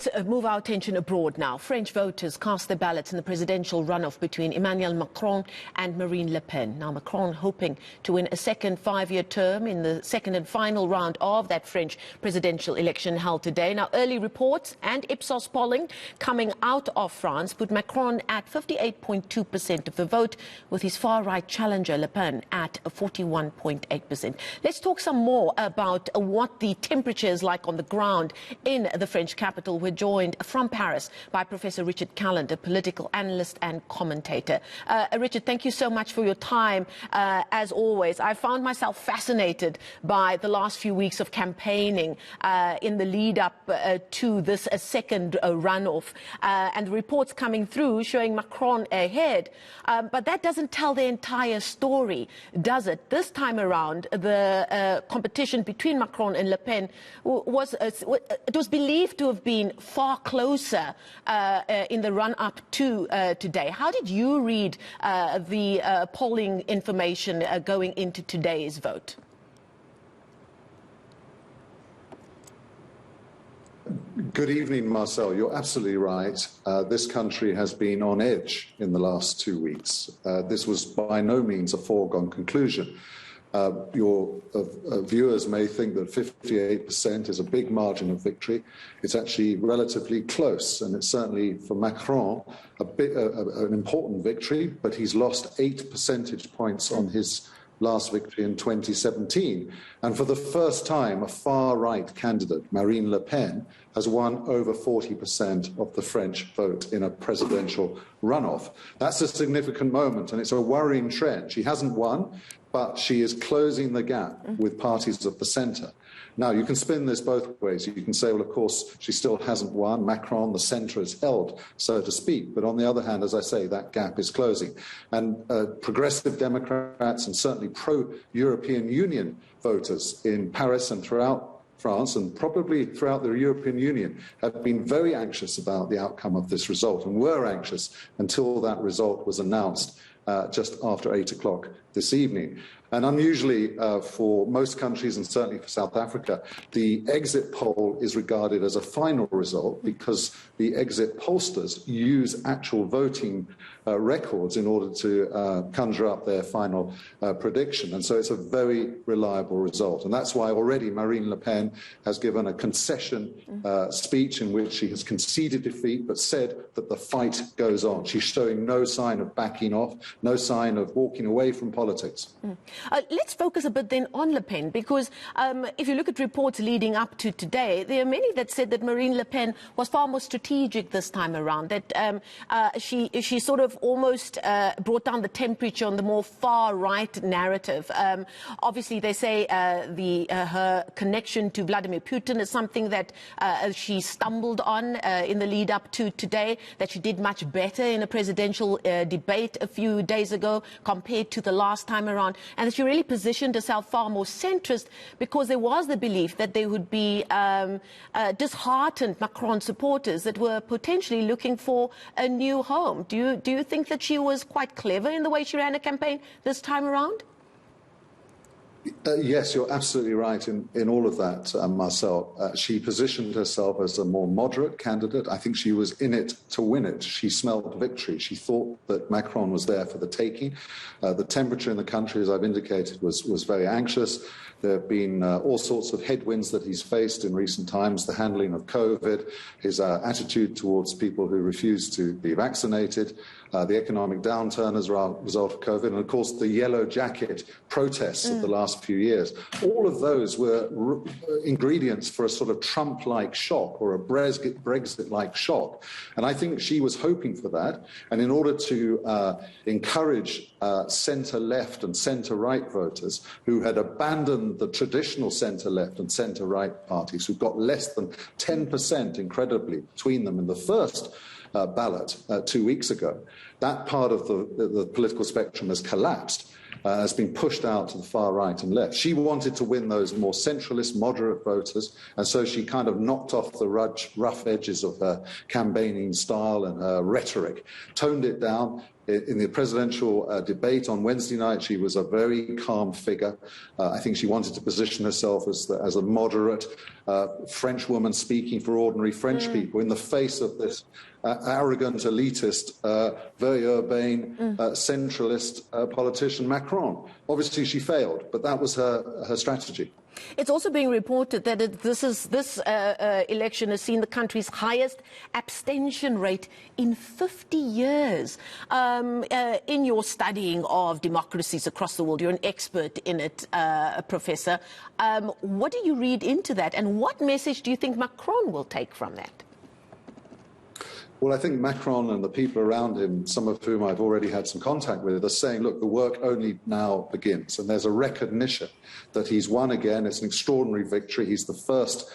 Let's move our attention abroad now. French voters cast their ballots in the presidential runoff between Emmanuel Macron and Marine Le Pen. Now, Macron hoping to win a second five-year term in the second and final round of that French presidential election held today. Now, early reports and Ipsos polling coming out of France put Macron at 58.2% of the vote, with his far-right challenger Le Pen at 41.8%. Let's talk some more about what the temperature is like on the ground in the French capital. We're joined from Paris by Professor Richard Calland, a political analyst and commentator. Richard, thank you so much for your time. As always, I found myself fascinated by the last few weeks of campaigning in the lead up to this second runoff, and the reports coming through showing Macron ahead. But that doesn't tell the entire story, does it? This time around, the competition between Macron and Le Pen was believed to have been far closer in the run-up to today. How did you read the polling information going into today's vote? Good evening, Marcel. You're absolutely right. This country has been on edge in the last 2 weeks. This was by no means a foregone conclusion. Your viewers may think that 58% is a big margin of victory. It's actually relatively close, and it's certainly for Macron an important victory, but he's lost 8 percentage points on his last victory in 2017. And for the first time, a far-right candidate, Marine Le Pen, has won over 40% of the French vote in a presidential runoff. That's a significant moment, and it's a worrying trend. She hasn't won, but she is closing the gap with parties of the centre. Now, you can spin this both ways. You can say, well, of course, she still hasn't won. Macron, the centre, is held, so to speak. But on the other hand, as I say, that gap is closing. And progressive Democrats and certainly pro-European Union voters in Paris and throughout France and probably throughout the European Union have been very anxious about the outcome of this result, and were anxious until that result was announced just after 8 o'clock this evening. And unusually for most countries, and certainly for South Africa, the exit poll is regarded as a final result because the exit pollsters use actual voting records in order to conjure up their final prediction. And so it's a very reliable result. And that's why already Marine Le Pen has given a concession speech in which she has conceded defeat but said that the fight goes on. She's showing no sign of backing off, no sign of walking away from politics. Let's focus a bit then on Le Pen, because if you look at reports leading up to today, there are many that said that Marine Le Pen was far more strategic this time around, that she sort of almost brought down the temperature on the more far-right narrative. Obviously, they say her connection to Vladimir Putin is something that she stumbled on in the lead up to today, that she did much better in a presidential debate a few days ago compared to the last time around, and that she really positioned herself far more centrist because there was the belief that there would be disheartened Macron supporters that were potentially looking for a new home. Do you think that she was quite clever in the way she ran a campaign this time around? Yes, you're absolutely right in all of that, Marcel. She positioned herself as a more moderate candidate. I think she was in it to win it. She smelled victory. She thought that Macron was there for the taking. The temperature in the country, as I've indicated, was very anxious. There have been all sorts of headwinds that he's faced in recent times, the handling of COVID, his attitude towards people who refuse to be vaccinated, the economic downturn as a result of COVID, and of course the yellow jacket protests of the last few years. All of those were ingredients for a sort of Trump-like shock or a Brexit-like shock. And I think she was hoping for that. And in order to encourage centre-left and centre-right voters who had abandoned the traditional centre-left and centre-right parties, who got less than 10%, incredibly, between them in the first ballot 2 weeks ago, that part of the political spectrum has collapsed. Has been pushed out to the far right and left. She wanted to win those more centralist, moderate voters, and so she kind of knocked off the rough edges of her campaigning style and her rhetoric, toned it down, In the presidential debate on Wednesday night, she was a very calm figure. I think she wanted to position herself as a moderate French woman speaking for ordinary French people in the face of this arrogant, elitist, very urbane, centralist politician, Macron. Obviously, she failed, but that was her strategy. It's also being reported that this election has seen the country's highest abstention rate in 50 years. In your studying of democracies across the world, you're an expert in it, Professor. What do you read into that, and what message do you think Macron will take from that? Well, I think Macron and the people around him, some of whom I've already had some contact with, are saying, look, the work only now begins. And there's a recognition that he's won again. It's an extraordinary victory. He's the first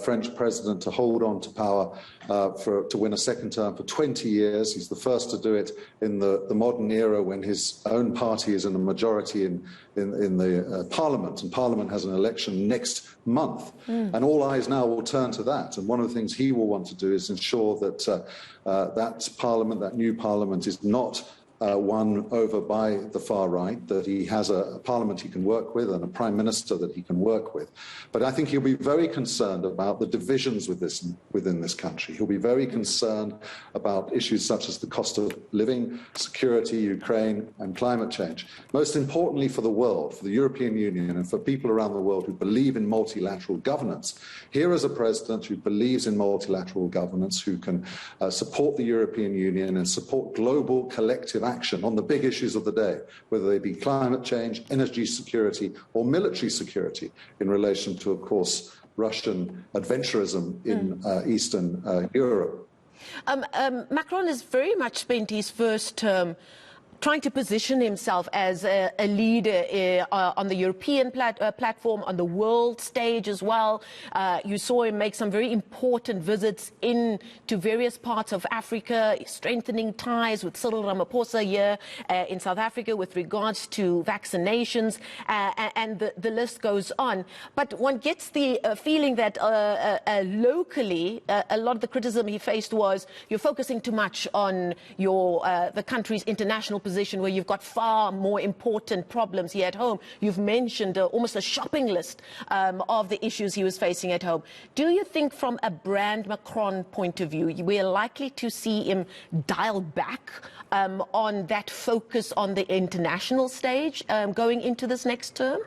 French president to hold on to power to win a second term for 20 years. He's the first to do it in the modern era when his own party is in a majority in the Parliament, and Parliament has an election next month. And all eyes now will turn to that. And one of the things he will want to do is ensure that that Parliament, that new Parliament, is not won over by the far right, that he has a parliament he can work with and a prime minister that he can work with. But I think he'll be very concerned about the divisions within this country. He'll be very concerned about issues such as the cost of living, security, Ukraine, and climate change. Most importantly for the world, for the European Union, and for people around the world who believe in multilateral governance. Here is a president who believes in multilateral governance, who can support the European Union and support global collective action on the big issues of the day, whether they be climate change, energy security, or military security in relation to, of course, Russian adventurism in Eastern Europe. Macron has very much spent his first term trying to position himself as a leader on the European platform, on the world stage as well. You saw him make some very important visits into various parts of Africa, strengthening ties with Cyril Ramaphosa here in South Africa with regards to vaccinations, and the list goes on. But one gets the feeling that locally, a lot of the criticism he faced was you're focusing too much on the country's international position, where you've got far more important problems here at home. You've mentioned almost a shopping list of the issues he was facing at home. Do you think from a brand Macron point of view, we're likely to see him dial back on that focus on the international stage going into this next term?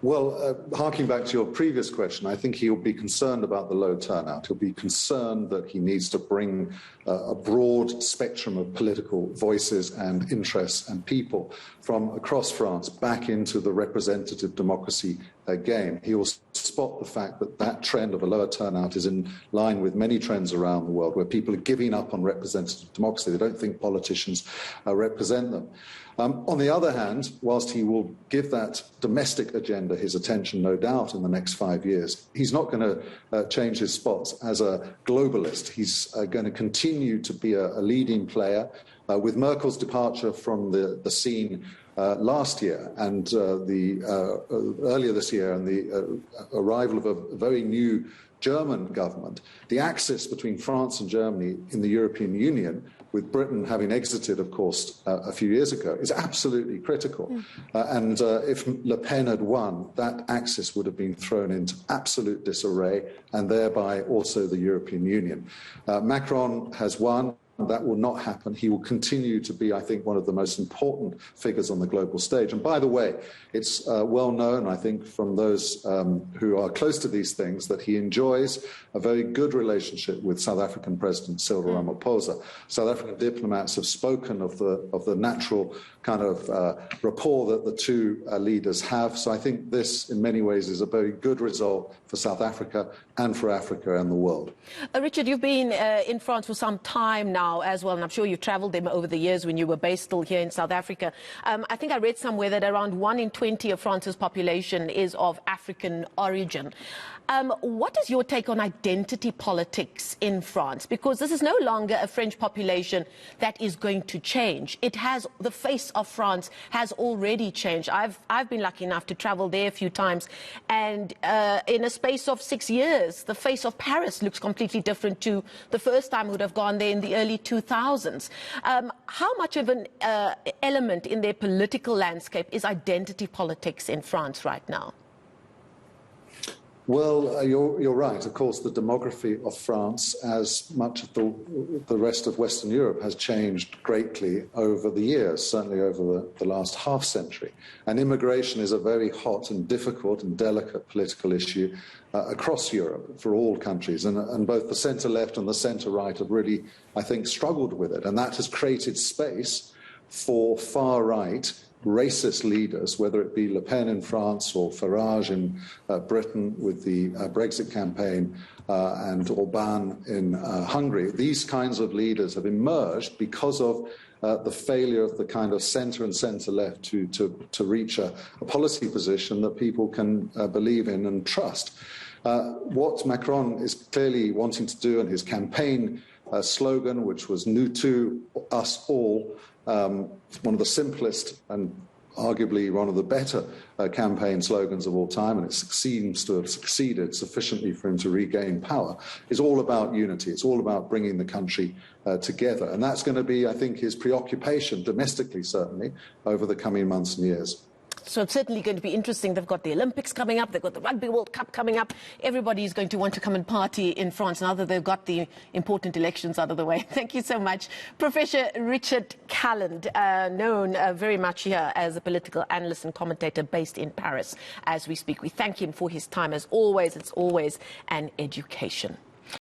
Well, harking back to your previous question, I think he'll be concerned about the low turnout. He'll be concerned that he needs to bring a broad spectrum of political voices and interests and people from across France back into the representative democracy game. He will spot the fact that that trend of a lower turnout is in line with many trends around the world, where people are giving up on representative democracy. They don't think politicians represent them. On the other hand, whilst he will give that domestic agenda his attention, no doubt, in the next 5 years, he's not going to change his spots as a globalist. He's going to continue to be a leading player. With Merkel's departure from the scene last year and earlier this year, and the arrival of a very new German government, the axis between France and Germany in the European Union, with Britain having exited, of course, a few years ago, is absolutely critical. And if Le Pen had won, that axis would have been thrown into absolute disarray, and thereby also the European Union. Macron has won. That will not happen. He will continue to be, I think, one of the most important figures on the global stage. And by the way, it's well known, I think, from those who are close to these things, that he enjoys a very good relationship with South African President Cyril Ramaphosa. South African diplomats have spoken of the natural kind of rapport that the two leaders have. So I think this, in many ways, is a very good result for South Africa and for Africa and the world. Richard, you've been in France for some time now as well, and I'm sure you've travelled them over the years when you were based still here in South Africa. I think I read somewhere that around 1 in 20 of France's population is of African origin. What is your take on identity politics in France? Because this is no longer a French population that is going to change. It has, the face of France has already changed. I've been lucky enough to travel there a few times, and in a space of 6 years, the face of Paris looks completely different to the first time I would have gone there in the early early 2000s. How much of an element in their political landscape is identity politics in France right now? Well, you're right. Of course, the demography of France, as much of the rest of Western Europe, has changed greatly over the years, certainly over the last half century. And immigration is a very hot and difficult and delicate political issue across Europe for all countries. And both the centre-left and the centre-right have really, I think, struggled with it. And that has created space for far-right racist leaders, whether it be Le Pen in France or Farage in Britain with the Brexit campaign and Orban in Hungary. These kinds of leaders have emerged because of the failure of the kind of centre and centre-left to reach a policy position that people can believe in and trust. What Macron is clearly wanting to do in his campaign slogan, which was "Nous tous, us all," one of the simplest and arguably one of the better campaign slogans of all time, and it seems to have succeeded sufficiently for him to regain power, is all about unity. It's all about bringing the country together. And that's going to be, I think, his preoccupation, domestically certainly, over the coming months and years. So it's certainly going to be interesting. They've got the Olympics coming up. They've got the Rugby World Cup coming up. Everybody's going to want to come and party in France now that they've got the important elections out of the way. Thank you so much. Professor Richard Calland, known very much here as a political analyst and commentator based in Paris as we speak. We thank him for his time. As always, it's always an education.